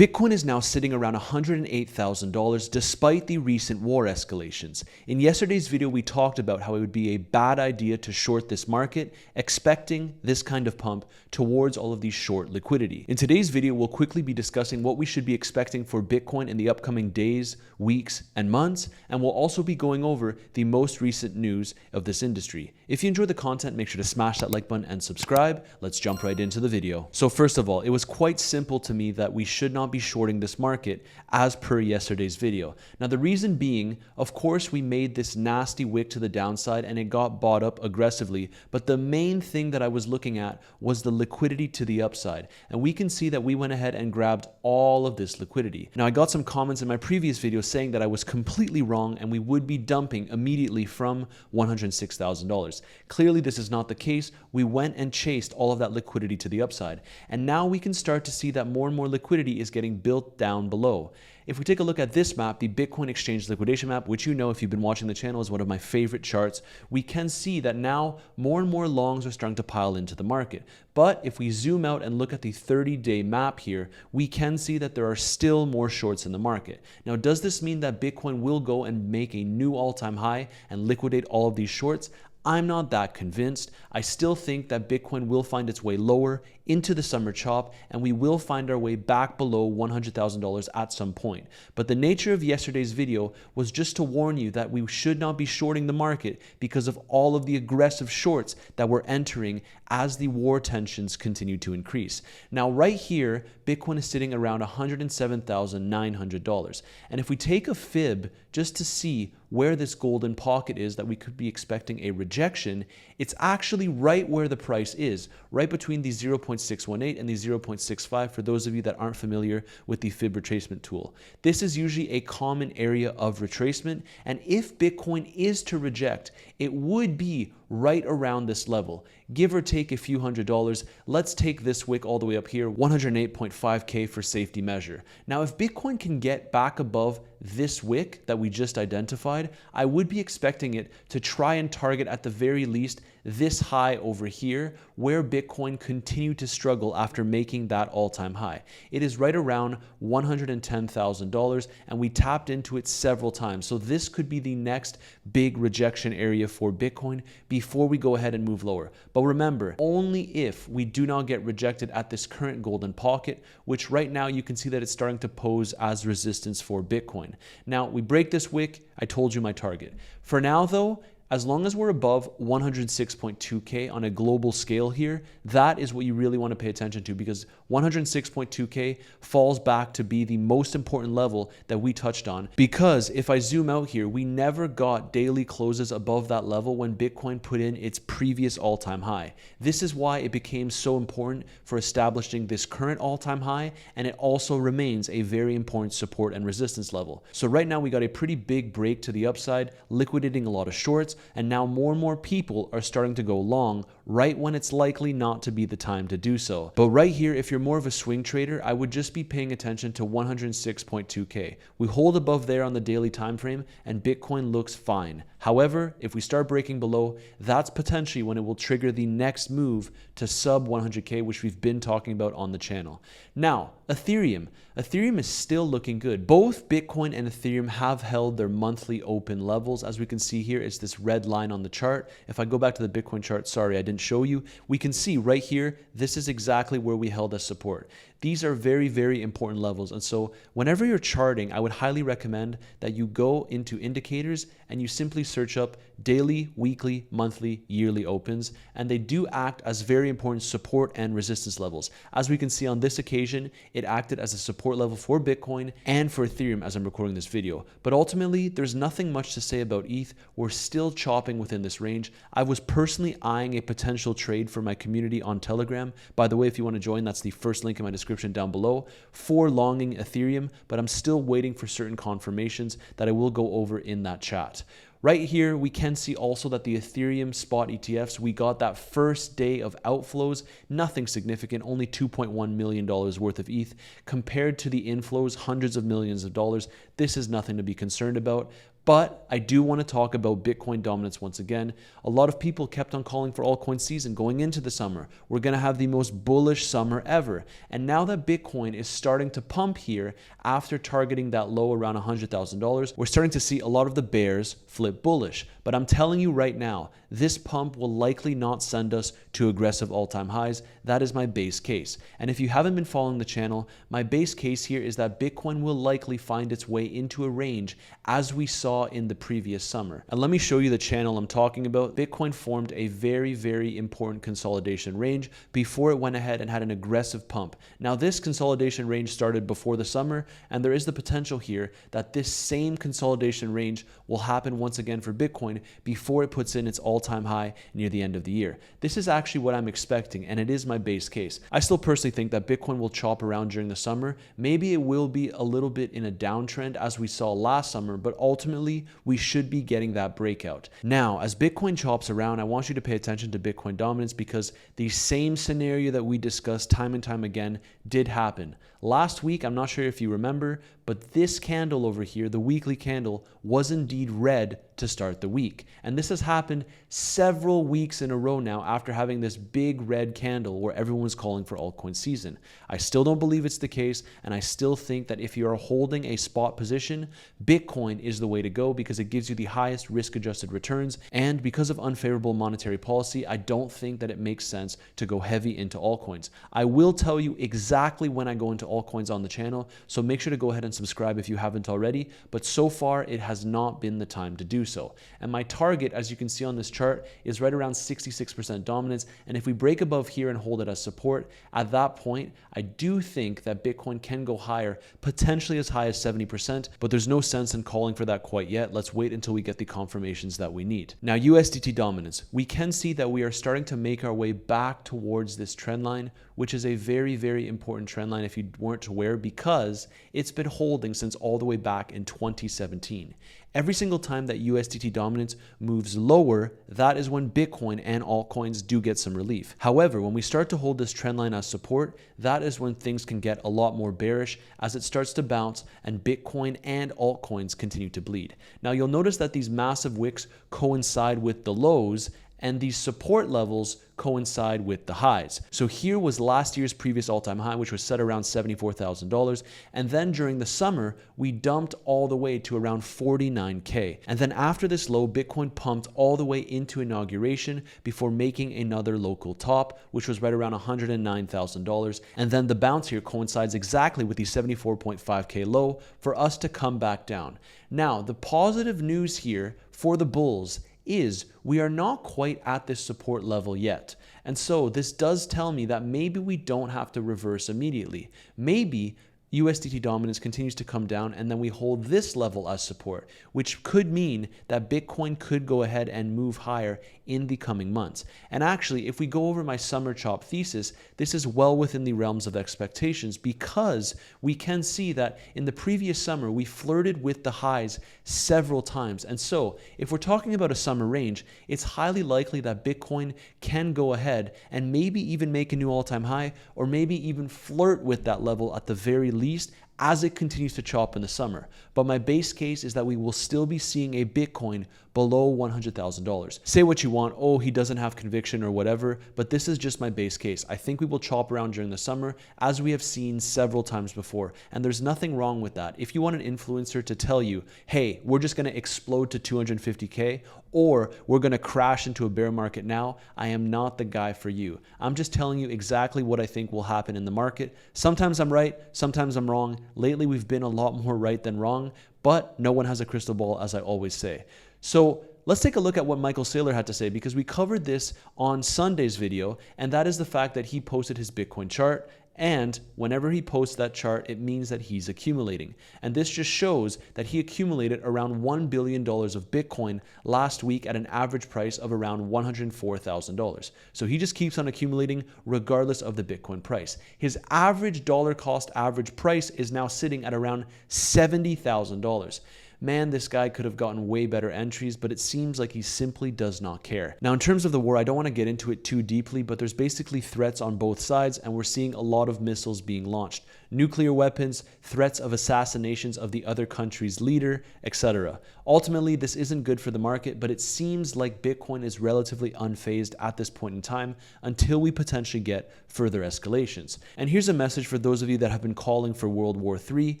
Bitcoin is now sitting around $108,000 despite the recent war escalations. In yesterday's video, we talked about how it would be a bad idea to short this market, expecting this kind of pump towards all of these short liquidity. In today's video, we'll quickly be discussing what we should be expecting for Bitcoin in the upcoming days, weeks, and months, and we'll also be going over the most recent news of this industry. If you enjoyed the content, make sure to smash that like button and subscribe. Let's jump right into the video. So first of all, it was quite simple to me that we should not be shorting this market as per yesterday's video. Now the reason being, of course, we made this nasty wick to the downside and it got bought up aggressively, but the main thing that I was looking at was the liquidity to the upside, and we can see that we went ahead and grabbed all of this liquidity. Now I got some comments in my previous video saying that I was completely wrong and we would be dumping immediately from $106,000. Clearly this is not the case. We went and chased all of that liquidity to the upside, and now we can start to see that more and more liquidity is getting built down below. If we take a look at this map, the Bitcoin exchange liquidation map, which you know if you've been watching the channel is one of my favorite charts, we can see that now more and more longs are starting to pile into the market. But if we zoom out and look at the 30-day map here, we can see that there are still more shorts in the market. Now, does this mean that Bitcoin will go and make a new all-time high and liquidate all of these shorts? I'm not that convinced. I still think that Bitcoin will find its way lower into the summer chop, and we will find our way back below $100,000 at some point. But the nature of yesterday's video was just to warn you that we should not be shorting the market because of all of the aggressive shorts that we're entering as the war tensions continue to increase. Now, right here, Bitcoin is sitting around $107,900. And if we take a fib just to see where this golden pocket is that we could be expecting a rejection, it's actually right where the price is, right between the 0.618 and the 0.65 for those of you that aren't familiar with the fib retracement tool. This is usually a common area of retracement, and if Bitcoin is to reject, it would be right around this level, give or take a few $100s. Let's take this wick all the way up here, 108.5K for safety measure. Now, if Bitcoin can get back above this wick that we just identified, I would be expecting it to try and target at the very least this high over here, where Bitcoin continued to struggle after making that all-time high. It is right around $110,000, and we tapped into it several times. So this could be the next big rejection area for Bitcoin before we go ahead and move lower. But remember, only if we do not get rejected at this current golden pocket, which right now you can see that it's starting to pose as resistance for Bitcoin. Now, we break this wick, I told you my target. For now though, as long as we're above 106.2K on a global scale here, that is what you really want to pay attention to, because 106.2K falls back to be the most important level that we touched on. Because if I zoom out here, we never got daily closes above that level when Bitcoin put in its previous all-time high. This is why it became so important for establishing this current all-time high, and it also remains a very important support and resistance level. So right now we got a pretty big break to the upside, liquidating a lot of shorts, and now more and more people are starting to go long right when it's likely not to be the time to do so. But right here, if you're more of a swing trader, I would just be paying attention to 106.2K. We hold above there on the daily time frame and Bitcoin looks fine. However, if we start breaking below, that's potentially when it will trigger the next move to sub 100K, which we've been talking about on the channel. Now, Ethereum. Ethereum is still looking good. Both Bitcoin and Ethereum have held their monthly open levels. As we can see here, it's this red line on the chart. If I go back to the Bitcoin chart, sorry, I didn't show you. We can see right here, this is exactly where we held as support. These are very, very important levels. And so whenever you're charting, I would highly recommend that you go into indicators and you simply search up daily, weekly, monthly, yearly opens, and they do act as very important support and resistance levels. As we can see on this occasion, it acted as a support level for Bitcoin and for Ethereum as I'm recording this video. But ultimately, there's nothing much to say about ETH. We're still chopping within this range. I was personally eyeing a potential trade for my community on Telegram. By the way, if you want to join, that's the first link in my description down below, for longing Ethereum, but I'm still waiting for certain confirmations that I will go over in that chat. Right here, we can see also that the Ethereum spot ETFs, we got that first day of outflows, nothing significant, only $2.1 million worth of ETH compared to the inflows, hundreds of millions of dollars. This is nothing to be concerned about. But I do want to talk about Bitcoin dominance once again. A lot of people kept on calling for altcoin season going into the summer. We're going to have the most bullish summer ever. And now that Bitcoin is starting to pump here after targeting that low around $100,000, we're starting to see a lot of the bears flip bullish. But I'm telling you right now, this pump will likely not send us to aggressive all-time highs. That is my base case. And if you haven't been following the channel, my base case here is that Bitcoin will likely find its way into a range as we saw in the previous summer. And let me show you the channel I'm talking about. Bitcoin formed a very, very important consolidation range before it went ahead and had an aggressive pump. Now this consolidation range started before the summer, and there is the potential here that this same consolidation range will happen once again for Bitcoin before it puts in its all-time high near the end of the year. This is actually what I'm expecting, and it is my base case. I still personally think that Bitcoin will chop around during the summer. Maybe it will be a little bit in a downtrend as we saw last summer, but ultimately we should be getting that breakout. Now, as Bitcoin chops around, I want you to pay attention to Bitcoin dominance because the same scenario that we discussed time and time again did happen. Last week, I'm not sure if you remember, but this candle over here, the weekly candle, was indeed red to start the week. And this has happened several weeks in a row now after having this big red candle where everyone was calling for altcoin season. I still don't believe it's the case, and I still think that if you are holding a spot position, Bitcoin is the way to go because it gives you the highest risk-adjusted returns. And because of unfavorable monetary policy, I don't think that it makes sense to go heavy into altcoins. I will tell you exactly when I go into altcoins on the channel, so make sure to go ahead and subscribe if you haven't already, but so far it has not been the time to do so. And my target, as you can see on this chart, is right around 66% dominance, and if we break above here and hold it as support, at that point, I do think that Bitcoin can go higher, potentially as high as 70%, but there's no sense in calling for that quite yet. Let's wait until we get the confirmations that we need. Now, USDT dominance. We can see that we are starting to make our way back towards this trend line, which is a very, very important trend line if you weren't aware, because it's been holding since all the way back in 2017. Every single time that USDT dominance moves lower, that is when Bitcoin and altcoins do get some relief. However, when we start to hold this trend line as support, that is when things can get a lot more bearish as it starts to bounce and Bitcoin and altcoins continue to bleed. Now, you'll notice that these massive wicks coincide with the lows, and these support levels coincide with the highs. So here was last year's previous all-time high, which was set around $74,000. And then during the summer, we dumped all the way to around 49K. And then after this low, Bitcoin pumped all the way into inauguration before making another local top, which was right around $109,000. And then the bounce here coincides exactly with the 74.5K low for us to come back down. Now, the positive news here for the bulls is we are not quite at this support level yet. And so this does tell me that maybe we don't have to reverse immediately. Maybe USDT dominance continues to come down and then we hold this level as support, which could mean that Bitcoin could go ahead and move higher in the coming months. And actually, if we go over my summer chop thesis, this is well within the realms of expectations because we can see that in the previous summer, we flirted with the highs several times. And so if we're talking about a summer range, it's highly likely that Bitcoin can go ahead and maybe even make a new all-time high, or maybe even flirt with that level at the very least as it continues to chop in the summer. But my base case is that we will still be seeing a Bitcoin below $100,000. Say what you want, oh, he doesn't have conviction or whatever, but this is just my base case. I think we will chop around during the summer as we have seen several times before, and there's nothing wrong with that. If you want an influencer to tell you, hey, we're just gonna explode to 250K, or we're gonna crash into a bear market now, I am not the guy for you. I'm just telling you exactly what I think will happen in the market. Sometimes I'm right, sometimes I'm wrong. Lately, we've been a lot more right than wrong, but no one has a crystal ball, as I always say. So let's take a look at what Michael Saylor had to say, because we covered this on Sunday's video, and that is the fact that he posted his Bitcoin chart. And whenever he posts that chart, it means that he's accumulating. And this just shows that he accumulated around $1 billion of Bitcoin last week at an average price of around $104,000. So he just keeps on accumulating regardless of the Bitcoin price. His average dollar cost average price is now sitting at around $70,000. Man, this guy could have gotten way better entries, but it seems like he simply does not care. Now, in terms of the war, I don't want to get into it too deeply, but there's basically threats on both sides, and we're seeing a lot of missiles being launched. nuclear weapons, threats of assassinations of the other country's leader, etc. Ultimately, this isn't good for the market, but it seems like Bitcoin is relatively unfazed at this point in time until we potentially get further escalations. And here's a message for those of you that have been calling for World War III.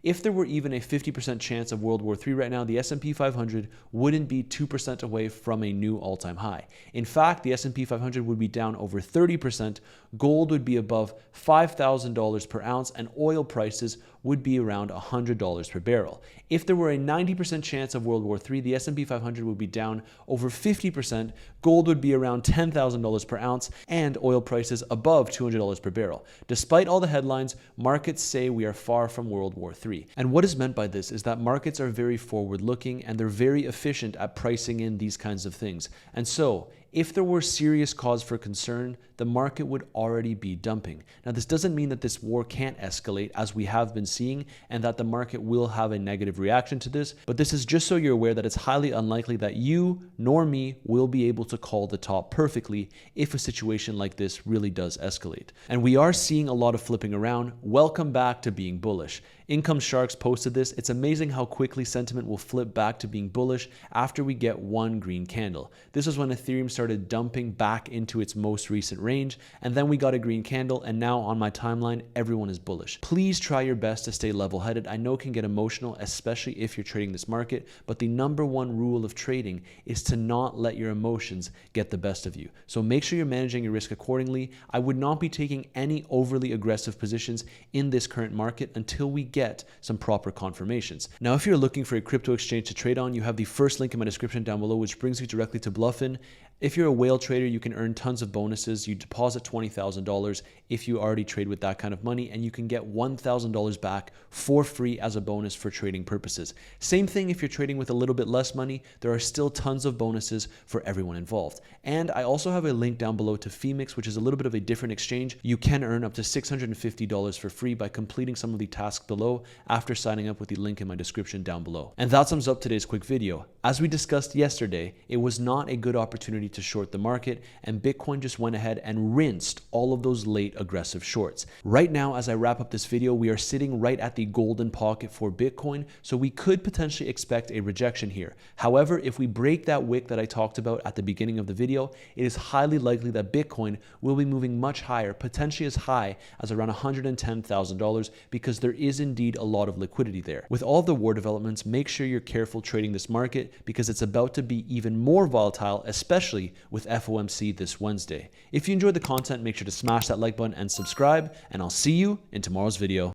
If there were even a 50% chance of World War III right now, the S&P 500 wouldn't be 2% away from a new all-time high. In fact, the S&P 500 would be down over 30%, gold would be above $5,000 per ounce, and oil prices would be around $100 per barrel. If there were a 90% chance of World War III, the S&P 500 would be down over 50%, gold would be around $10,000 per ounce, and oil prices above $200 per barrel. Despite all the headlines, markets say we are far from World War III. And what is meant by this is that markets are very forward-looking and they're very efficient at pricing in these kinds of things. And so, if there were serious cause for concern, the market would already be dumping. Now, this doesn't mean that this war can't escalate as we have been seeing and that the market will have a negative reaction to this, but this is just so you're aware that it's highly unlikely that you nor me will be able to call the top perfectly if a situation like this really does escalate. And we are seeing a lot of flipping around. Welcome back to being bullish. Income Sharks posted this. It's amazing how quickly sentiment will flip back to being bullish after we get one green candle. This was when Ethereum started dumping back into its most recent range, and then we got a green candle, and now on my timeline, everyone is bullish. Please try your best to stay level-headed. I know it can get emotional, especially if you're trading this market, but the number one rule of trading is to not let your emotions get the best of you. So make sure you're managing your risk accordingly. I would not be taking any overly aggressive positions in this current market until we get some proper confirmations. Now, if you're looking for a crypto exchange to trade on, you have the first link in my description down below, which brings you directly to Bluffin. If you're a whale trader, you can earn tons of bonuses. You deposit $20,000 if you already trade with that kind of money, and you can get $1,000 back for free as a bonus for trading purposes. Same thing if you're trading with a little bit less money, there are still tons of bonuses for everyone involved. And I also have a link down below to Femix, which is a little bit of a different exchange. You can earn up to $650 for free by completing some of the tasks below after signing up with the link in my description down below. And that sums up today's quick video. As we discussed yesterday, it was not a good opportunity to short the market, and Bitcoin just went ahead and rinsed all of those late aggressive shorts. Right now, as I wrap up this video, we are sitting right at the golden pocket for Bitcoin, so we could potentially expect a rejection here. However, if we break that wick that I talked about at the beginning of the video, it is highly likely that Bitcoin will be moving much higher, potentially as high as around $110,000, because there is indeed a lot of liquidity there. With all the war developments, make sure you're careful trading this market because it's about to be even more volatile, especially with FOMC this Wednesday. If you enjoyed the content, make sure to smash that like button and subscribe, and I'll see you in tomorrow's video.